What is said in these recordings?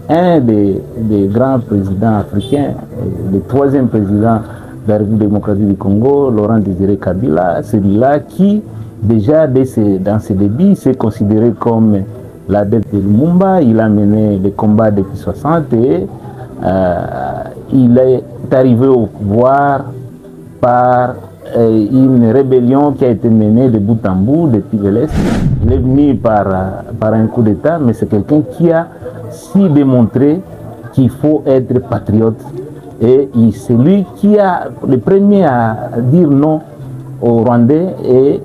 Un des grands présidents africains, le troisième président de la République démocratique du Congo, Laurent Désiré Kabila, celui-là qui, déjà dans ses débuts, s'est considéré comme l'adepte de Lumumba. Il a mené les combats depuis 60 et il est arrivé au pouvoir par une rébellion qui a été menée de bout en bout depuis l'Est. Il est venu par un coup d'État, mais c'est quelqu'un qui a si démontré qu'il faut être patriote. Et c'est lui qui a le premier à dire non aux Rwandais. Et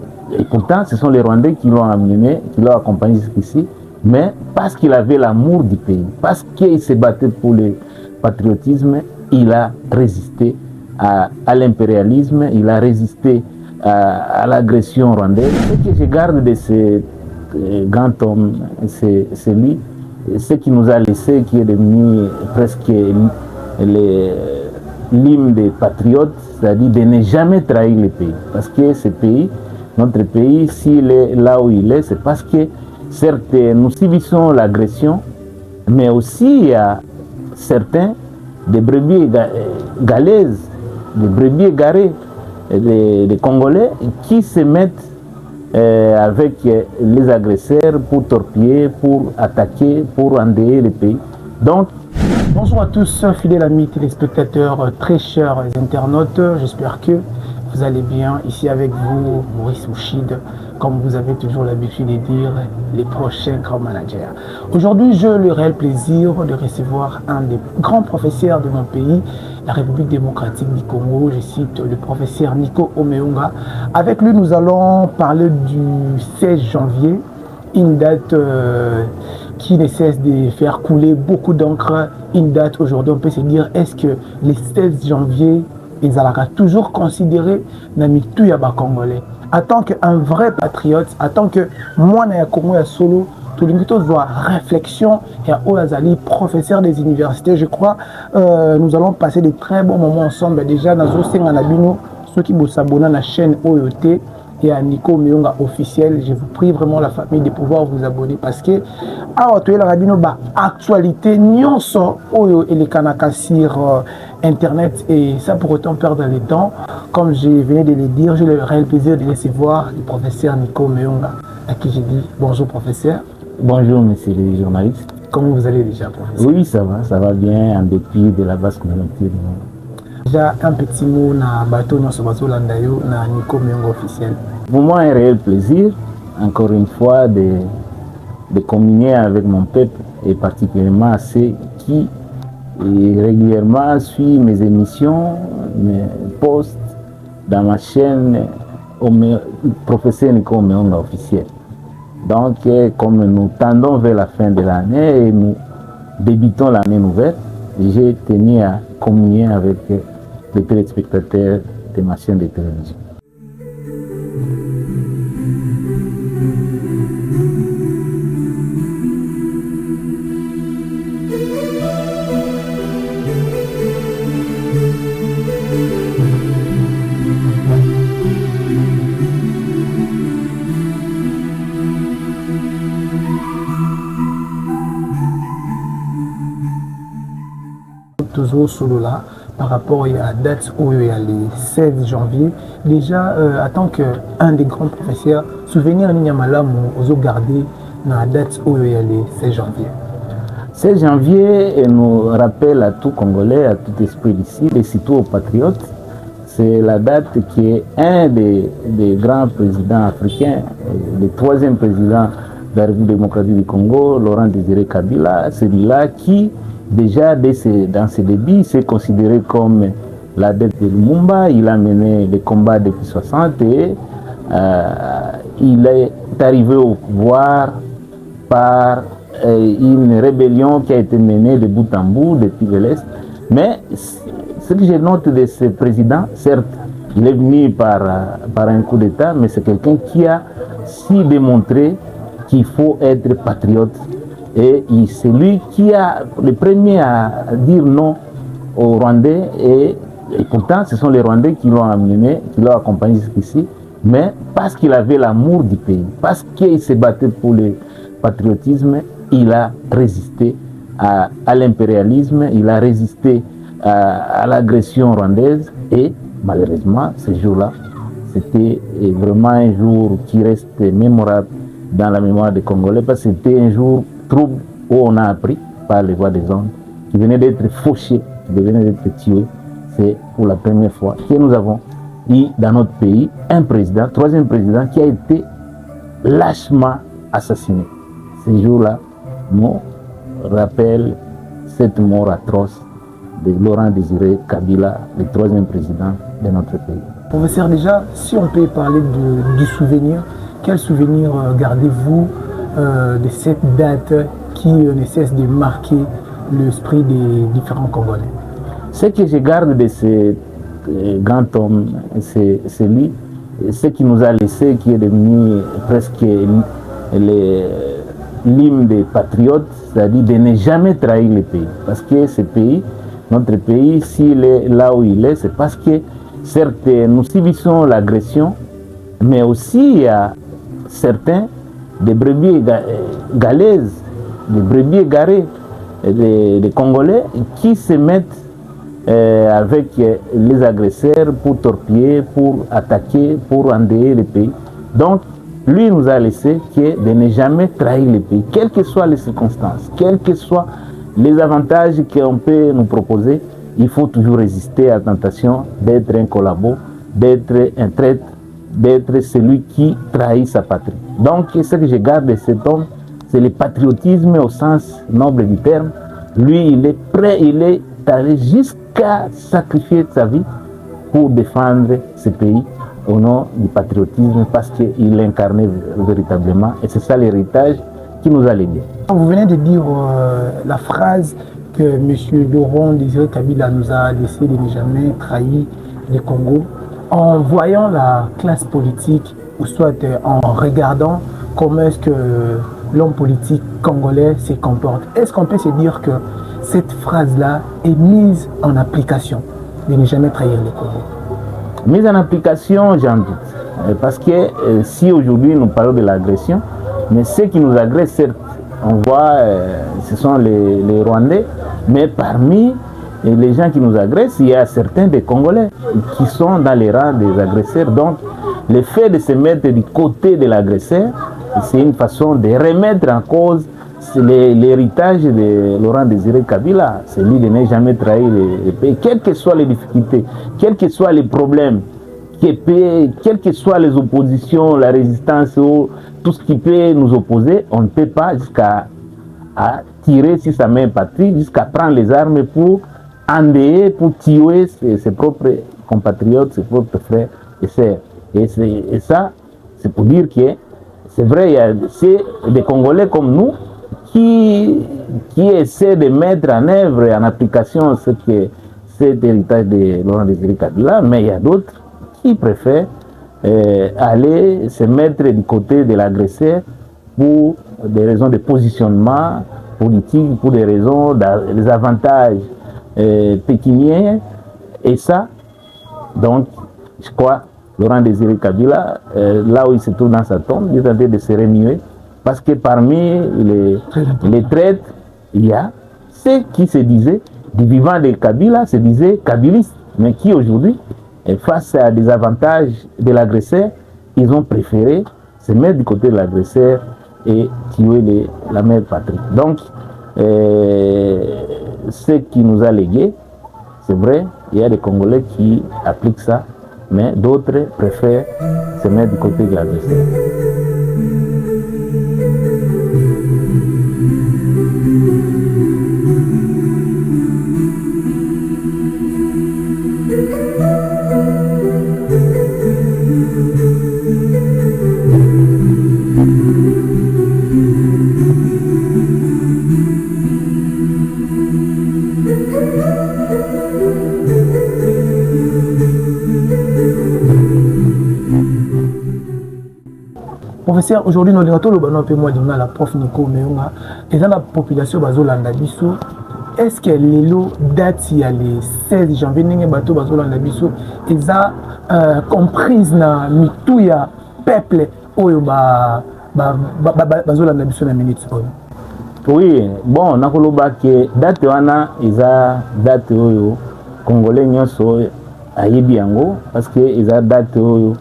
pourtant, ce sont les Rwandais qui l'ont amené, qui l'ont accompagné jusqu'ici. Mais parce qu'il avait l'amour du pays, parce qu'il se battait pour le patriotisme, il a résisté à l'impérialisme, il a résisté à l'agression rwandaise. Ce que je garde de ce grand homme, c'est lui, ce qui nous a laissé, qui est devenu presque l'hymne des patriotes, c'est-à-dire de ne jamais trahir le pays. Parce que ce pays, notre pays, s'il est là où il est, c'est parce que, certes, nous subissons l'agression, mais aussi il y a certains, des brebis galaises, des brebis égarés, des Congolais qui se mettent avec les agresseurs pour torpiller, pour attaquer, pour endeuiller le pays. Donc, bonjour à tous, fidèles amis téléspectateurs, très chers internautes. J'espère que vous allez bien. Ici avec vous, Maurice Mouchid, comme vous avez toujours l'habitude de dire, les prochains grands managers. Aujourd'hui, j'ai le réel plaisir de recevoir un des grands professeurs de mon pays, la République démocratique du Congo. Je cite le professeur Nico Omeunga. Avec lui, nous allons parler du 16 janvier, une date qui ne cesse de faire couler beaucoup d'encre. Une date aujourd'hui, on peut se dire, est-ce que le 16 janvier, ils allaient toujours considéré Namitu Yaba Congolais? En tant qu'un vrai patriote, en tant que moi, na Congo ya solo, tout le monde doit réflexion et à Oazali, professeur des universités. Je crois nous allons passer de très bons moments ensemble. Déjà, Nazo Senganabino, ceux qui vous s'abonnent à la chaîne OET et à Nico Omeunga officiel, je vous prie vraiment la famille de pouvoir vous abonner parce que à la Rabino ba actualité nyonso oyo et les kanaka sur internet et ça pour autant perdre le temps. Comme je venais de le dire, j'ai le réel plaisir de recevoir le professeur Nico Omeunga à qui j'ai dit bonjour professeur. Bonjour monsieur le journaliste. Comment vous allez déjà professeur? Oui, ça va bien en dépit de la basse communauté. Déjà un petit mot na bateau non sur Landayo na Nico Omeunga officiel. Pour moi, un réel plaisir, encore une fois, de communier avec mon peuple et particulièrement à ceux qui régulièrement suivent mes émissions, mes posts dans ma chaîne Professeur Nico Omeunga officiel. Donc, comme nous tendons vers la fin de l'année et nous débutons l'année nouvelle, j'ai tenu à communier avec les téléspectateurs de ma chaîne de télévision. Toujours solo là, par rapport à la date où il y a le 16 janvier, déjà en tant qu'un des grands professeurs, souvenir Niamalamu aux gardé dans la date où il y a le 16 janvier. 16 janvier nous rappelle à tout Congolais, à tout esprit d'ici, et surtout aux patriotes. C'est la date qui est un des grands présidents africains, le troisième président de la République démocratique du Congo, Laurent Désiré Kabila, celui-là qui, déjà dans ses débuts, s'est considéré comme l'adepte de Lumumba. Il a mené les combats depuis 60 et il est arrivé au pouvoir par une rébellion qui a été menée de bout en bout depuis l'Est. Mais ce que je note de ce président, certes, il est venu par un coup d'État, mais c'est quelqu'un qui a si démontré qu'il faut être patriote. Et c'est lui qui a le premier à dire non aux Rwandais. Et pourtant, ce sont les Rwandais qui l'ont amené, qui l'ont accompagné jusqu'ici. Mais parce qu'il avait l'amour du pays, parce qu'il se battait pour le patriotisme, il a résisté à l'impérialisme, il a résisté à l'agression rwandaise et malheureusement, ce jour-là, c'était vraiment un jour qui reste mémorable dans la mémoire des Congolais parce que c'était un jour trouble où on a appris par les voix des ondes qui venaient d'être fauchés, qui venaient d'être tués. C'est pour la première fois que nous avons eu dans notre pays un président, troisième président, qui a été lâchement assassiné. Ce jour-là nous rappelle cette mort atroce de Laurent Désiré Kabila, le troisième président de notre pays. Professeur, déjà, si on peut parler du souvenir, quel souvenir gardez-vous de cette date qui ne cesse de marquer l'esprit des différents Congolais? Ce que je garde de ce grand homme, c'est lui, ce qui nous a laissé, qui est devenu presque l'hymne des patriotes, c'est-à-dire de ne jamais trahir le pays. Parce que ce pays, notre pays, s'il est là où il est, c'est parce que, certes, nous subissons l'agression, mais aussi il y a certains, des brebis galaises, des brebis égarées, des Congolais, qui se mettent avec les agresseurs pour torpiller, pour attaquer, pour endeuiller le pays. Donc, lui nous a laissé que de ne jamais trahir le pays, quelles que soient les circonstances, quels que soient les avantages qu'on peut nous proposer. Il faut toujours résister à la tentation d'être un collabo, d'être un traître, d'être celui qui trahit sa patrie. Donc, ce que je garde de cet homme, c'est le patriotisme au sens noble du terme. Lui, il est prêt, il est allé jusqu'à sacrifier sa vie pour défendre ce pays au nom du patriotisme parce qu'il l'incarnait véritablement. Et c'est ça l'héritage qui nous a légué. Vous venez de dire la phrase que M. Laurent Désiré Kabila nous a laissé de ne jamais trahir le Congo. En voyant la classe politique, ou soit en regardant comment est-ce que l'homme politique congolais se comporte, est-ce qu'on peut se dire que cette phrase-là est mise en application, de ne jamais trahir le Congo? Mise en application, j'en doute. Parce que si aujourd'hui nous parlons de l'agression, mais ceux qui nous agressent, certes, on voit, ce sont les Rwandais, mais parmi les gens qui nous agressent, il y a certains des Congolais qui sont dans les rangs des agresseurs. Donc, le fait de se mettre du côté de l'agresseur, c'est une façon de remettre en cause l'héritage de Laurent Désiré Kabila, celui de ne jamais trahir le pays, quelles que soient les difficultés, quels que soient les problèmes, quelles que soient les oppositions, la résistance, tout ce qui peut nous opposer, on ne peut pas jusqu'à tirer sur sa main patrie, jusqu'à prendre les armes pour endeuiller, pour tuer ses propres compatriotes, ses propres frères et sœurs. Et ça, c'est pour dire que c'est vrai, il y a des Congolais comme nous qui essaient de mettre en œuvre et en application cet héritage de Laurent Désiré Kabila, mais il y a d'autres qui préfèrent aller se mettre du côté de l'agresseur pour des raisons de positionnement politique, pour des raisons des avantages pécuniaires. Et ça, donc, je crois, Laurent Désiré Kabila, là où il se trouve dans sa tombe, il est en train de se remuer, parce que parmi les traîtres, il y a ceux qui se disaient, du vivant de Kabila, se disaient kabilistes, mais qui aujourd'hui, face à des avantages de l'agresseur, ils ont préféré se mettre du côté de l'agresseur et tuer la mère patrie. Donc, ce qui nous a légué, c'est vrai, il y a des Congolais qui appliquent ça, mais d'autres préfèrent se mettre du côté de l'agresseur. Professeur, aujourd'hui, nous avons la prof Nico Meunga, et dans la population bazolanda biso, est-ce que l'élo date il y a le 16 janvier, nous avons bazolanda biso, ils ont comprise na mitouya peuple oyo bazolanda biso na minute. Oui, bon, nakoloba ke date wana eza date oyo congolais nyonso ayebi yango parce que eza date oyo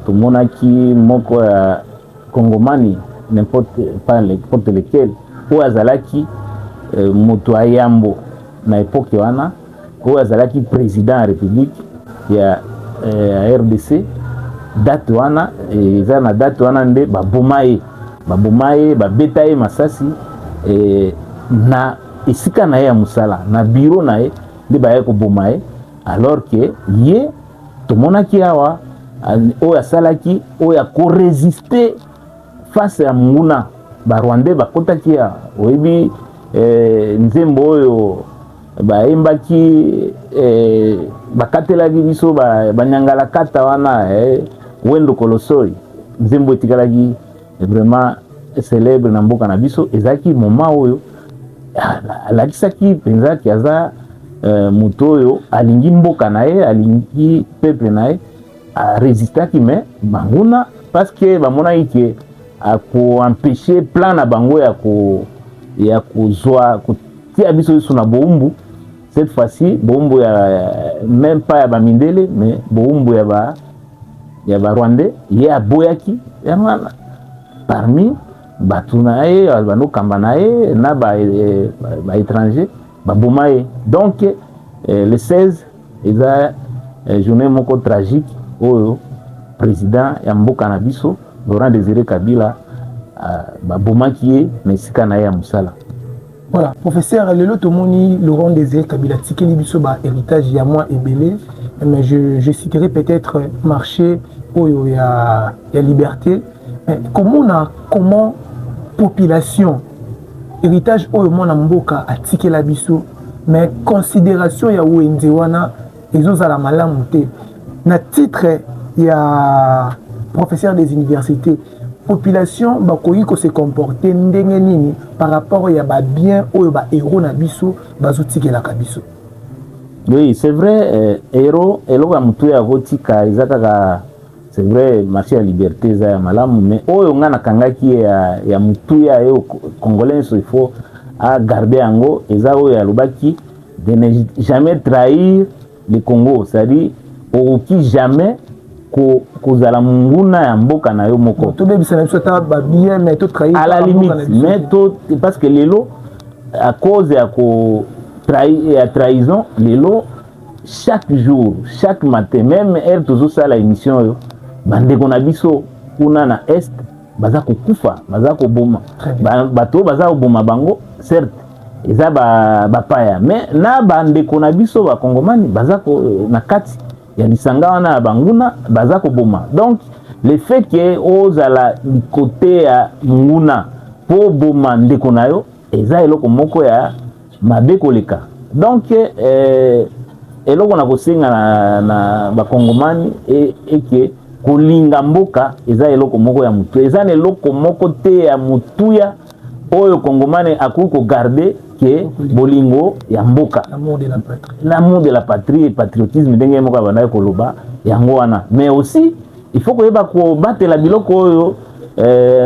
tomonaki moko ya congomani n'importe lequel oyo azalaki moto ayambo na époque wana oyo azalaki président ya république ya RDC. Date wana eza na date wana nde baboma ye babeta ye masasi na esika na ye ya mosala na bureau na ye nde baye koboma ye, alors que ye tomonaki awa oyo asalaki oyo akoresiste face ya monguna barwandais bakotaki ya oyebi nzembo oyo bayembaki bakatelaki biso banyangala kata wana wendo kolosoi nzembo etikalaki vraiment célèbre na mboka na biso. Ezalaki moment oyo alakisaki mpenza ki aza moto oyo alingi mboka na ye alingi peuple na ye aresistaki me banguna parce que bamonaki ke akoempêche plan na bango ya kozwa kotia biso liso na boumbu. Cette fois-ci boumbu ya même pas ya bamindele mais boumbu ya barwandais ye aboyaki yango parmi bato na ye banokamba na ye na baétranger baboma ye. Donc le 16 eza journée moko tragique oyo président ya mboka na biso Laurent Désiré Kabila babomaki ye na esika na ye ya mosala. Voilà, professeur, lelo tomoni Laurent Désiré Kabila tikeli biso ba héritage ya moi ebele, mais je citerai peut-être marché oyo ya liberté. Comment population héritage oyo mona mboka atikela biso, mais considération ya wenze wana ezozala malamu te. Na titre ya professeur des universités, population bakoyi ko se comporter ndenge nini par rapport ya ba bien oyo ba héros na biso bazotikela ka biso. Oui, c'est vrai, héros eloko ya mutu ya kotika ezaka c'est vrai marché ya liberté za ya malamu, mais oyo nga nakangaki ya mutu ya yo congolais il faut à garder yango eza oyo ya lobaki de ne jamais trahir le Congo, c'est-à-dire oki jamais kozala munguna ya mboka na yo moko. To bebisa na biso ta ba bien mais to trahir à la limite, mais to parce que lelo à cause ya ko trahison lelo chaque jour, chaque matin, même elle toujours ça la émission yo bandeko na biso kuna na est baza kokufa baza koboma bato baza koboma bango certes eza bapaya mais na bandeko na biso bakongomani baza na kati ya lisanga wana banguna baza koboma. Donc le fait que ozala côté ya nguna po boma ndeko na yo eza eloko moko ya mabe koleka. Donc eloko na kosenga na bakongomani eke kolinga mboka eza eloko moko ya mutu, eza eloko moko te ya mutuya oyo kongomani akuki ko garder ke bolingo ya mboka, l'amour de la patrie et patriotisme ndenge moko bana koloba yango wana. Mais aussi il faut koyeba ko batela biloko oyo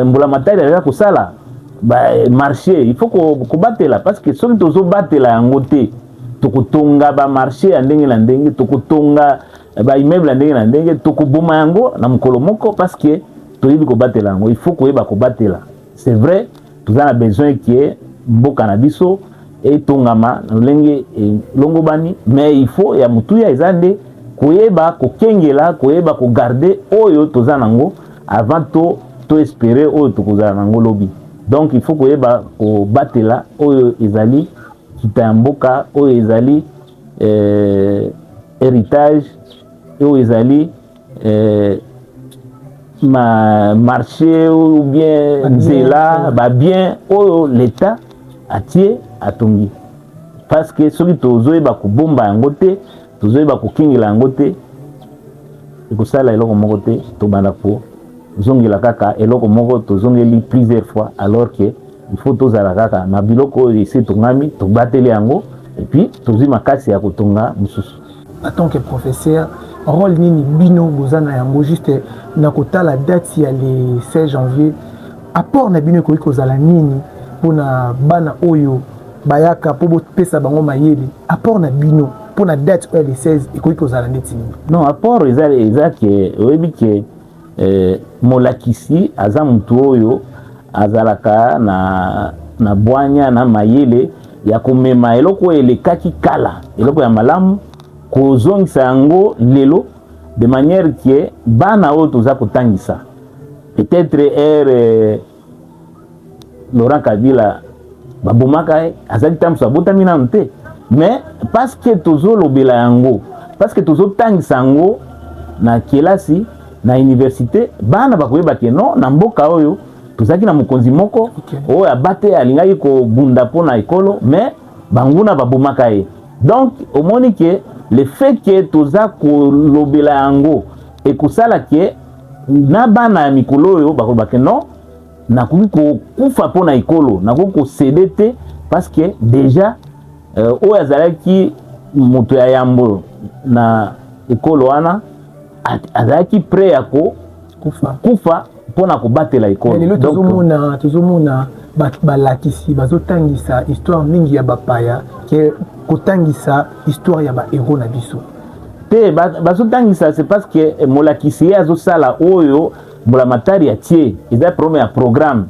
mbula matari ya kosala ba marché, il faut ko batela parce que soki tozo batela yango te tokotonga ba marché ya ndenge na ndenge, tokotonga ba immeuble ya ndenge na ndenge, tokoboma yango na mokolo moko parce que toyebi ko batela yango. Il faut koyeba ko batela. C'est vrai nous avons besoin que mboka na biso etongama lolenge longobani, mais il faut ya mutuya ezande koyeba kokengela koyeba ko garder oyo tozanango avant to espérer oyo tokozala nango lobi. Donc il faut koyeba ko batela oyo ezali kita mboka oyo ezali héritage oyo ezali ma marché ou bien nzela ba bien oyo l'état atie atongi, parce que soki tozoyeba kobomba yango te tozoyeba kokingela yango te ekosala eloko moko te tobanda po zongela kaka eloko moko tozongeli plusieurs fois, alors que il faut tozala kaka na biloko oyo esi tongami tobateli yango et puis tozwi makasi ya kotonga mosusu. En tant que professeur, rôle nini bino bozana yango juste na kota la date ya le 16 janvier, apport na bino koyi kozala nini pona bana oyo bayaka po pesa bango mayele apport na bino pona date oyo le 16 ekoki kozala ndeti nini? Non, apport eza ke oyebi ke molakisi aza mutu oyo azalaka na bwanya na mayele ya komema eloko elekaki kala eloko ya malamu kozongisa yango lelo de manière que bana oyo toza kotangisa peut-être Laurent Kabila babomaka azali tamso abotami nanu te, mais parce que tozolobela yango, parce que tozotangisa yango na kelasi na université bana bakoyeba ke non na mboka oyo tozaki na mokonzi moko oyo abate alingaki kobunda mpona ekolo, mais banguna babomaka ye. Donc omoni ke le fait que toza kolobela yango ekosala ke na bana ya mikolo oyo bakoyeba ke non nakoki kokufa mpona ekolo, nakoki kosede te parce que déjà oyo azalaki moto ya yambo na ekolo wana azalaki prêt ya kufa mpona kobatela ekolo. Lelo tozomona balakisi bazotangisa histoire mingi ya bapaya ke kotangisa histoire ya bahéros na biso te bazotangisa. C'est parce que molakisi ye azosala oyo mbulamatari ya tie eza problème ya programme.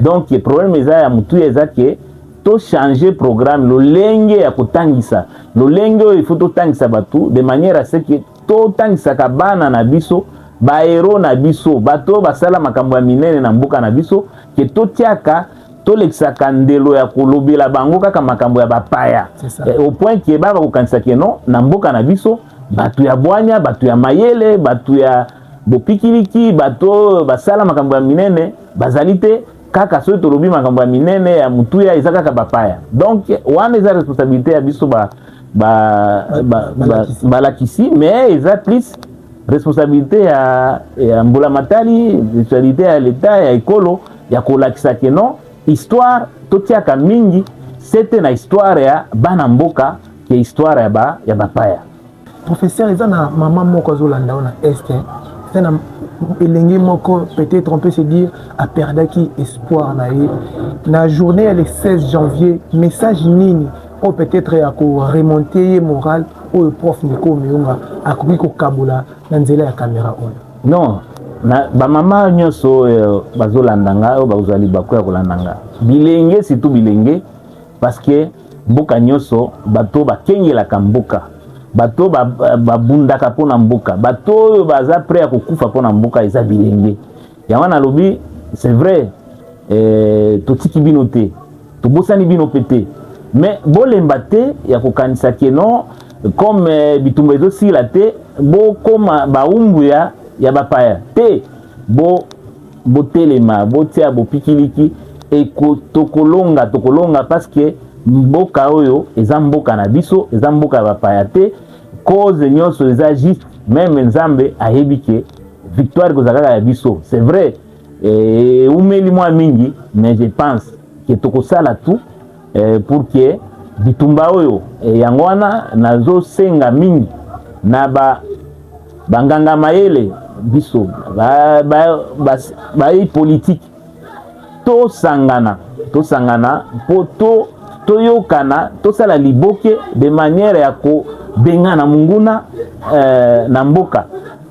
Donc problème eza ya mutu eza ke to changer programme lolenge ya kotangisa lolenge oyo il faut totangisa batu de manière à ce que totangisaka bana na biso bahéros na biso bato basala makambo ya minene na mboka na biso ke totiaka tolekisaka ndelo ya kolobela bango kaka makambo ya bapaya au point ke baba kokanisa ke non na mboka na biso batu ya bwanya batu ya mayele batu ya bopikiliki bato basala makambo ya minene bazali te kaka soki tolobi makambo ya minene ya mutuya eza kaka bapaya. Donc wana eza responsabilité ya biso balakisi, mais eza plus responsabilité ya mbulamatari, responsabilité ya leta ya ekolo ya kolakisa ke non histoire totiaka mingi sete na histoire ya bana mboka ke histoire ya bapaya. Professeur, eza na mama moko azolanda na este eza na elenge moko peut-être on peut se dire a perdaki espoir na ye na journée le 16 janvier message nini ou peut-être ya ko remonter moral ou prof Nico Muyunga akoki ko kabula na nzela ya caméra oyo? Non, na ba mama nyoso bazolandanga o bazali bakoya kolandanga bilenge surtout bilenge parce que mboka nyoso bato bakengelaka mboka bato babundaka mpona mboka bato oyo baza prêt ya kokufa mpona mboka eza bilenge yango nalobi c'est vrai totiki bino te tobosani bino pe te mais bolemba te ya kokanisa ke non comme bitumba ezosila te bokoma baumbu ya bapaya te botelema botia bopikiliki tokolonga parce que mboka oyo eza mboka na biso eza mboka ya bapaya te cause nyonso eza juste même nzambe ayebi ke victoire kozalaka ya biso. C'est vrai umeli mwa mingi mais je pense ke tokosala tout pour que bitumba oyo yango wana nazosenga mingi na banganga mayele biso bayi politique tosangana po toyokana tosala liboke de manière ya kobengana munguna na mboka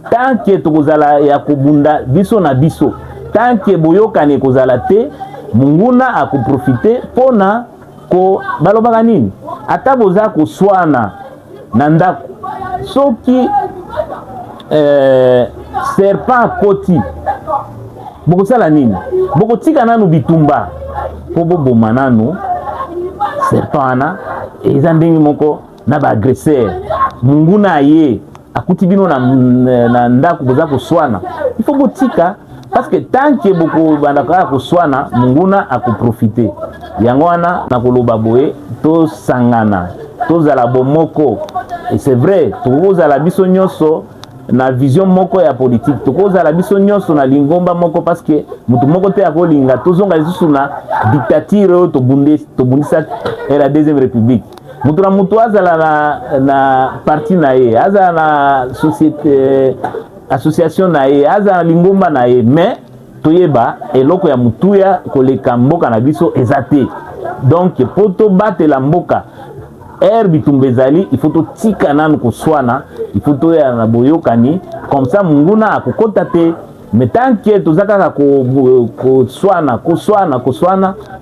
tant que tokozala ya kobunda biso na biso tant que boyokani ekozala te munguna akoprofite mpona balobaka nini ata boza koswana na ndako soki serpent akoti bokosala nini? Bokotika nanu bitumba po boboma nanu serpent wana eza ndenge moko na baagresseur munguna ye akuti bino na ndako boza koswana il faut botika parce que tant que bokobandaka koswana munguna akoprofite yango wana nakoloba boye tosangana tozala bomoko et c'est vrai tokozala biso nyonso na vision moko ya politique tokozala biso nyonso na lingomba moko parce que mutu moko te akolinga tozonga lisusu na dictature oyo tobundisa la deuxième république. Mutu na mutu azala na parti na ye azala na société association na ye azala na lingomba na ye mais toyeba eloko ya mutuya koleka mboka na biso ezate. Donc poto bate la mboka bitumba ezali, il faut tika nanu kuswana, il faut toya na boyokani comme ça munguna akukota te. Mais tant que tozaka kuswana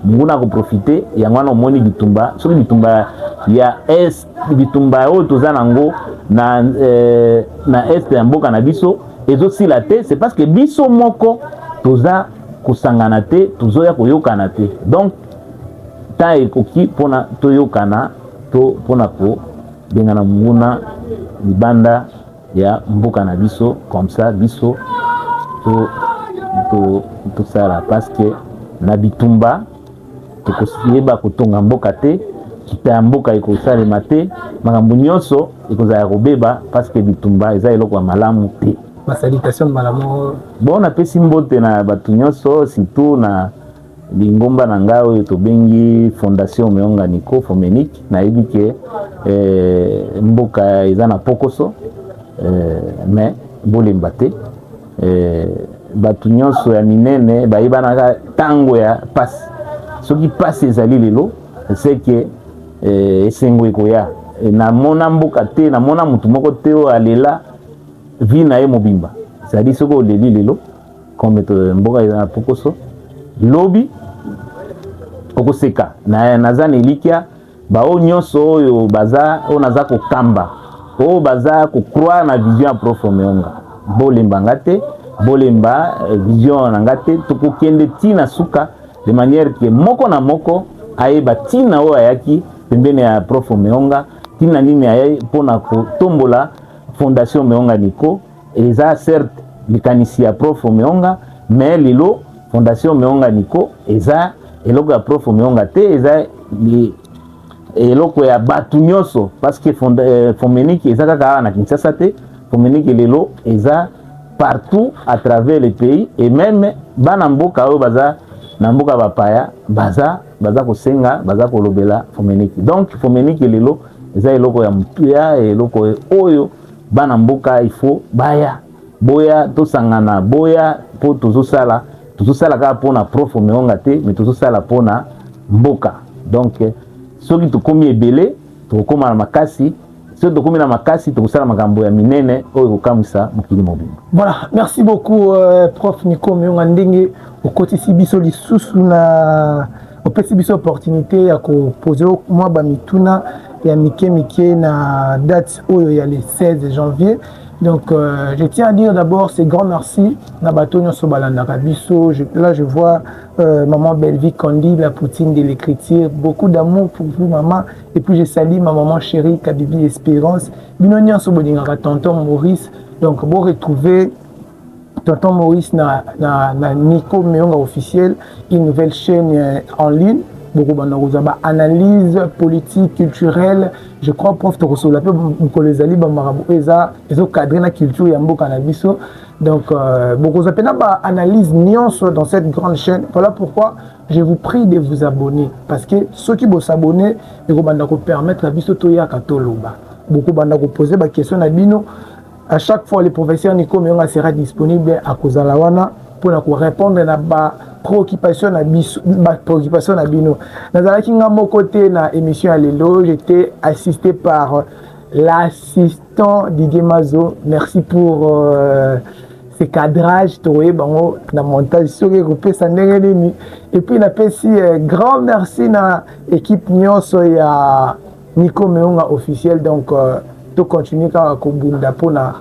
munguna ko profiter yangwana omoni bitumba soki bitumba ya est bitumba o tozana ngo na est ya mboka na biso ezosila te, c'est parce que biso moko toza kusangana te, tozoya koyokana te. Donc ta ekoki pona toyokana to pona ko bengana munguna libanda ya mboka na biso comme ça biso to sala, parce que na bitumba tokosiyeba kotonga mboka te, kita ya mboka ekosalema te, makambo nyonso ekozala kobeba parce que bitumba eza eloko ya malamu te. Ma salutation malamu. Bon napesi mbote na batu nyonso, surtout na lingomba na nga oyo tobengi Fondation Meonga Nico Fomenique. Nayebi ke mboka eza na pokoso mais bolemba te. Batu nyonso ya minene bayibanaka tango ya pasi. Soki pasi ezali lelo c'est que esengo ekoya. Na mona mboka te, na mona mutu moko te o alela vi na ye mobimba. C'est-à-dire soki oleli lelo comme mboka eza na pokoso lobi okoseka naza nelikia bao nyonso oyo baza o naza kokamba o baza kokroire na vision ya Prof Meonga. Bolemba ngate, bolemba vision na ngate, tokokende tina suka de manière que moko na moko ayeba tina o ayaki pembene ya Prof Meonga, tina nini ayayi pona kotombola Fondation Meonga Nico. Eza certes likanisi ya Prof Meonga, mais lilo Fondation Meonga Nico eza eloko ya Prof Meonga te, eza eloko ya batu nyonso, parce que Fomenique eza kaka na Kinshasa te. Fomenique lelo eza partout à travers le pays, et même bana mboka oyo baza na mboka bapaya baza kosenga, baza kolobela Fomenique. Donc Fomenique lelo eza eloko ya mutuya, eloko oyo bana mboka il faut boya tosangana boya po tozosala kaka pona Prof Meonga te, mais tozosala pona mboka. Donc soki tokomi ebele tokoma na makasi, soki tokomi na makasi tokosala makambo ya minene oyo kokamwisa mokili mobimba. Voilà, merci beaucoup Prof Nico Meonga ndenge okotisi biso lisusu na opesi biso opportunité ya kopoze mwa bamituna ya mike na date oyo ya le 16 janvier. Donc je tiens à dire d'abord c'est grand merci na bato nyonso balandaka biso. Là je vois maman Belvie Kandi, la poutine de l'écriture, beaucoup d'amour pour vous maman, et puis je salue ma maman chérie Kabibi Espérance, bino nyonso bolingaka tonton Maurice. Donc bon retrouver tonton Maurice na Nico Meonga officiel, une nouvelle chaîne en ligne. Beaucoup de analyse politique, culturelle. Je crois prof Torosola peu Mkolezali Bamarabu Eza, ils ont cadré la culture Yambo Canabiso. Donc beaucoup de analyse nuance dans cette grande chaîne. Voilà pourquoi je vous prie de vous abonner, parce que ceux qui vont s'abonner, ils vont permettre à Biso Toya Katoloba. Beaucoup vont poser des questions à Bino. À chaque fois, le professeur Nico Meonga sera disponible à Kozalawana pour répondre à la préoccupation à Bino. Dans mon côté, dans l'émission à l'élo, j'étais assisté par l'assistant Didier Mazo. Merci pour ce cadrage, dans le montage, et puis, grand merci à l'équipe Nyonso et à Nico Meonga officiel. Donc, tout continuer à Kobunda pour la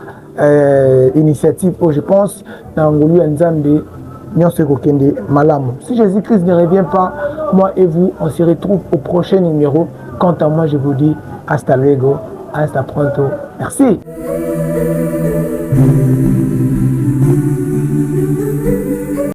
initiative, je pense, dans Ngolu Nzambe. Si Jésus-Christ ne revient pas, moi et vous, on se retrouve au prochain numéro. Quant à moi, je vous dis hasta luego, hasta pronto. Merci.